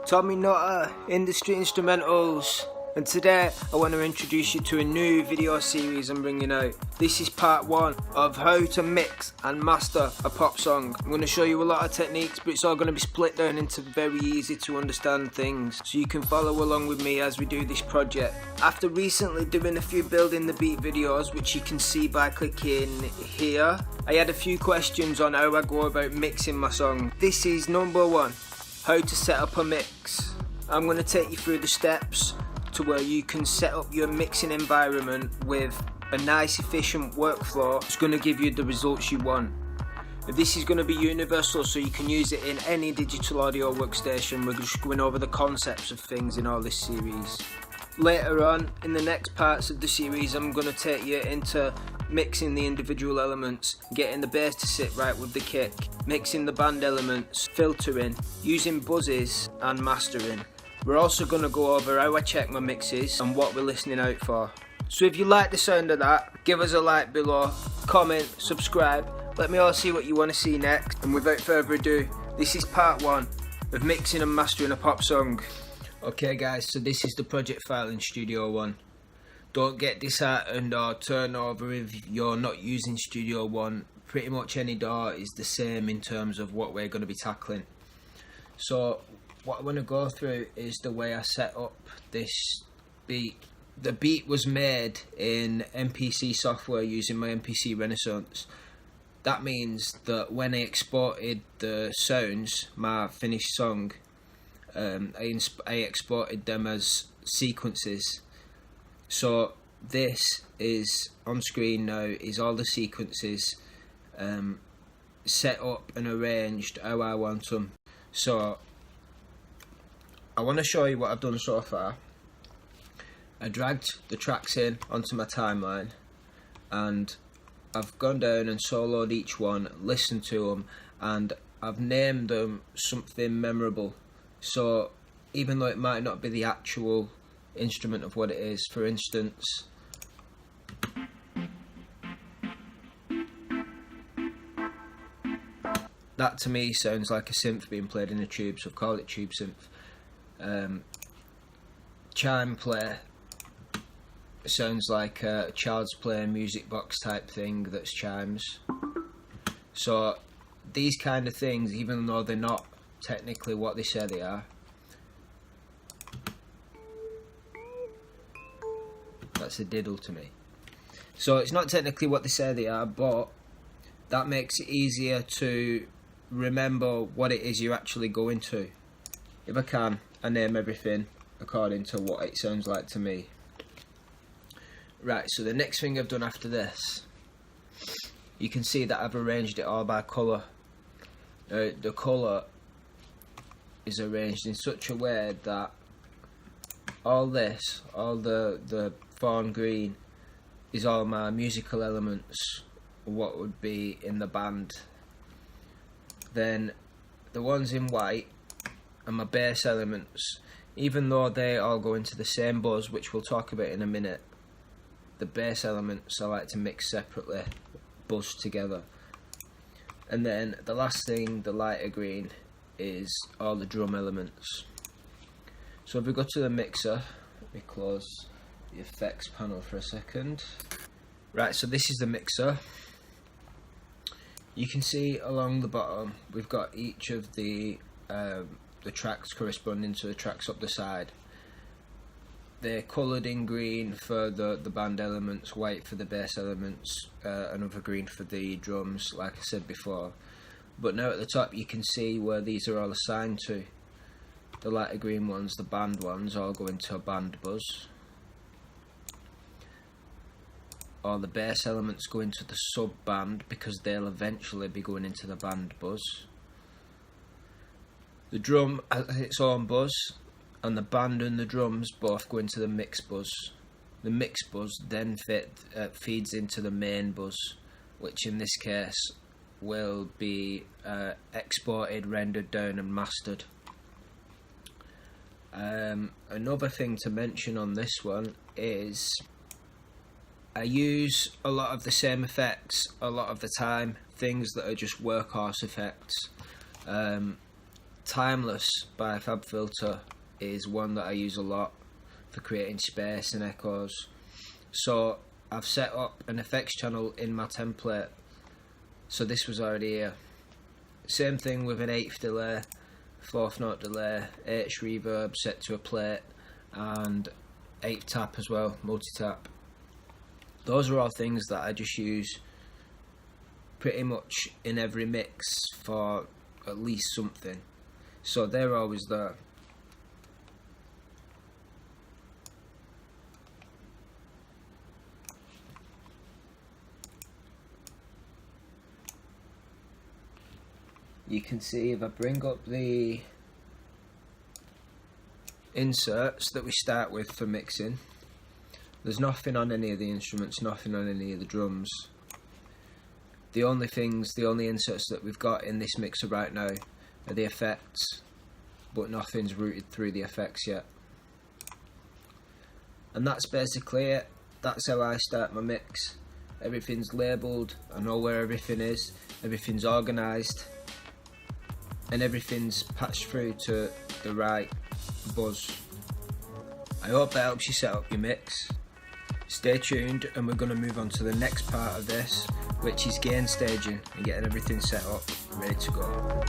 Tommy Nutter, Industry Instrumentals, and today I want to introduce you to a new video series I'm bringing out. This is part 1 of how to mix and master a pop song. I'm going to show you a lot of techniques, but it's all going to be split down into very easy to understand things, so you can follow along with me as we do this project. After recently doing a few building the beat videos, which you can see by clicking here, I had a few questions on how I go about mixing my song. This is number 1. How to set up a mix. I'm going to take you through the steps to where you can set up your mixing environment with a nice efficient workflow. It's going to give you the results you want. This is going to be universal, so you can use it in any digital audio workstation. We're just going over the concepts of things in all this series. Later on in the next parts of the series, I'm going to take you into mixing the individual elements, getting the bass to sit right with the kick, mixing the band elements, filtering, using buzzes and mastering. We're also going to go over how I check my mixes and what we're listening out for. So if you like the sound of that, give us a like below, comment, subscribe, let me all see what you want to see next. And without further ado, this is part 1 of mixing and mastering a pop song. Okay guys, so this is the project file in Studio One. Don't get disheartened or turn over if you're not using Studio One. Pretty much any DAW is the same in terms of what we're going to be tackling. So what I want to go through is the way I set up this beat. The beat was made in MPC software using my MPC Renaissance. That means that when I exported the sounds, my finished song, I exported them as sequences. So this is on screen now, is all the sequences set up and arranged how I want them. So I want to show you what I've done so far. I dragged the tracks in onto my timeline and I've gone down and soloed each one, listened to them, and I've named them something memorable. So even though it might not be the actual instrument of what it is, for instance, that to me sounds like a synth being played in a tube, so I've called it tube synth. Chime play sounds like a child's play music box type thing that's chimes. So these kind of things, even though they're not technically what they say they are, that's a diddle to me. So it's not technically what they say they are, but that makes it easier to remember what it is you're actually going to. If I can, I name everything according to what it sounds like to me. Right, so the next thing I've done after this, you can see that I've arranged it all by colour. The colour is arranged in such a way that all this, all the fawn green, is all my musical elements, what would be in the band. Then the ones in white are my bass elements. Even though they all go into the same buzz, which we'll talk about in a minute, the bass elements I like to mix separately, buzz together. And then the last thing, the lighter green, is all the drum elements. So if we go to the mixer, let me close the effects panel for a second. Right, so this is the mixer. You can see along the bottom we've got each of the tracks corresponding to the tracks up the side. They're coloured in green for the band elements, white for the bass elements, another green for the drums, like I said before. But now at the top you can see where these are all assigned to. The lighter green ones, the band ones, all go into a band buzz. All the bass elements go into the sub band because they'll eventually be going into the band buzz. The drum has its own buzz, and the band and the drums both go into the mix buzz. The mix buzz then feeds into the main buzz, which in this case will be exported, rendered down and mastered. Another thing to mention on this one is I use a lot of the same effects a lot of the time, things that are just workhorse effects. Timeless by FabFilter is one that I use a lot for creating space and echoes. So I've set up an effects channel in my template, so this was already here. Same thing with an 8th delay, 4th note delay, H reverb set to a plate, and 8th tap as well, multi-tap. Those are all things that I just use pretty much in every mix for at least something, so they're always there. You can see if I bring up the inserts that we start with for mixing, there's nothing on any of the instruments, nothing on any of the drums. The only inserts that we've got in this mixer right now are the effects, but nothing's routed through the effects yet. And that's basically it. That's how I start my mix. Everything's labelled, I know where everything is, everything's organised, and everything's patched through to the right buzz. I hope that helps you set up your mix. Stay tuned, and we're going to move on to the next part of this, which is gain staging and getting everything set up, ready to go.